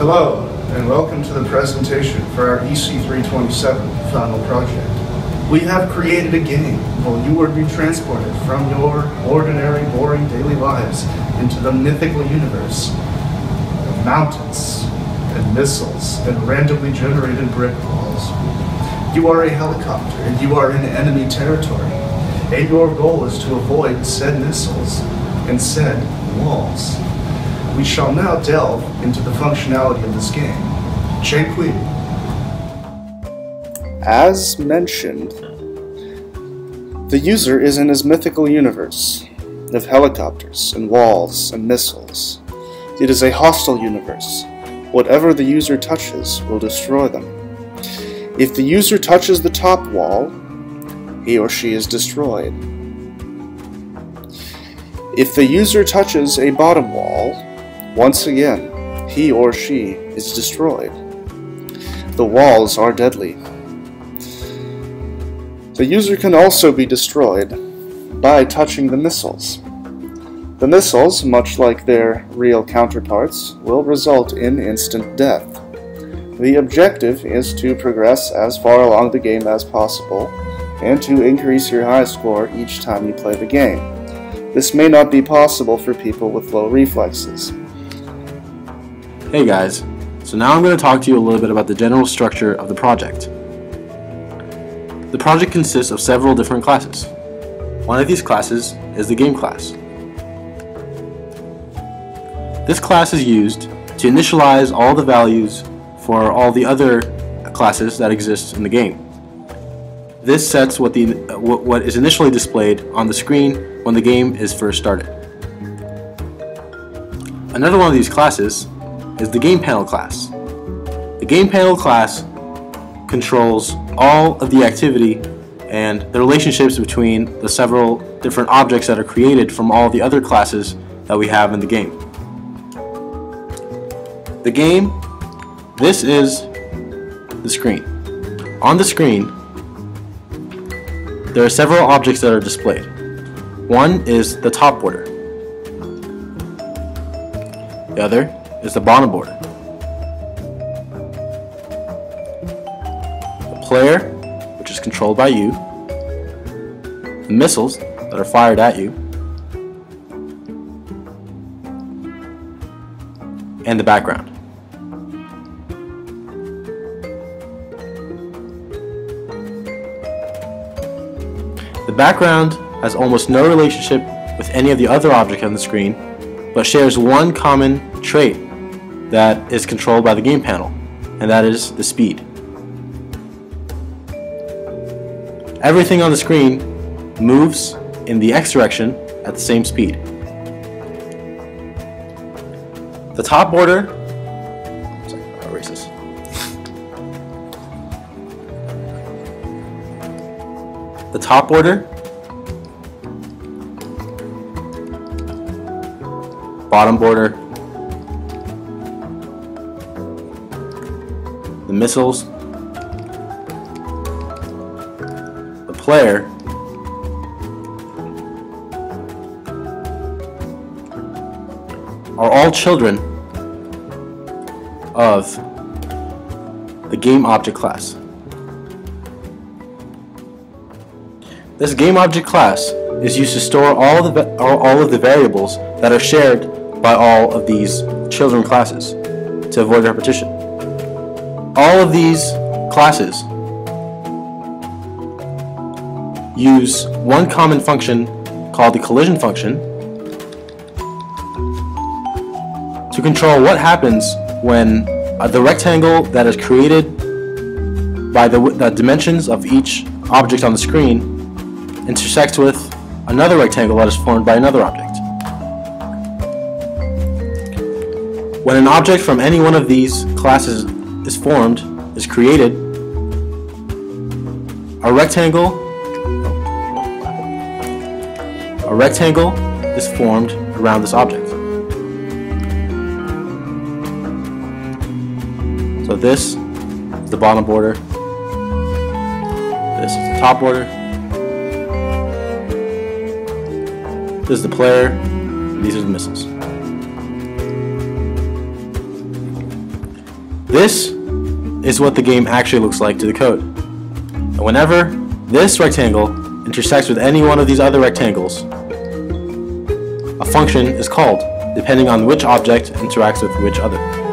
Hello, and welcome to the presentation for our EC327 final project. We have created a game where you will be transported from your ordinary, boring daily lives into the mythical universe of mountains and missiles and randomly generated brick walls. You are a helicopter and you are in enemy territory, and your goal is to avoid said missiles and said walls. We shall now delve into the functionality of this game. Cheng-Kui. As mentioned, the user is in his mythical universe of helicopters and walls and missiles. It is a hostile universe. Whatever the user touches will destroy them. If the user touches the top wall, he or she is destroyed. If the user touches a bottom wall, once again, he or she is destroyed. The walls are deadly. The user can also be destroyed by touching the missiles. The missiles, much like their real counterparts, will result in instant death. The objective is to progress as far along the game as possible and to increase your high score each time you play the game. This may not be possible for people with low reflexes. Hey guys, so now I'm going to talk to you a little bit about the general structure of the project. The project consists of several different classes. One of these classes is the game class. This class is used to initialize all the values for all the other classes that exist in the game. This sets what is initially displayed on the screen when the game is first started. Another one of these classes is the game panel class. The game panel class controls all of the activity and the relationships between the several different objects that are created from all the other classes that we have in the game. The game, this is the screen. On the screen, there are several objects that are displayed. One is the top border. The other is the bottom border. The player, which is controlled by you. The missiles that are fired at you. And the background. The background has almost no relationship with any of the other objects on the screen, but shares one common trait that is controlled by the game panel, and that is the speed. Everything on the screen moves in the X direction at the same speed. The top border, sorry, I'll erase this. The top border, bottom border, the missiles, the player, are all children of the game object class. This game object class is used to store all of the variables that are shared by all of these children classes to avoid repetition. All of these classes use one common function called the collision function to control what happens when the rectangle that is created by the dimensions of each object on the screen intersects with another rectangle that is formed by another object. When an object from any one of these classes is created, a rectangle is formed around this object. So this is the bottom border, this is the top border, this is the player, and these are the missiles. This is what the game actually looks like to the code. And whenever this rectangle intersects with any one of these other rectangles, a function is called, depending on which object interacts with which other.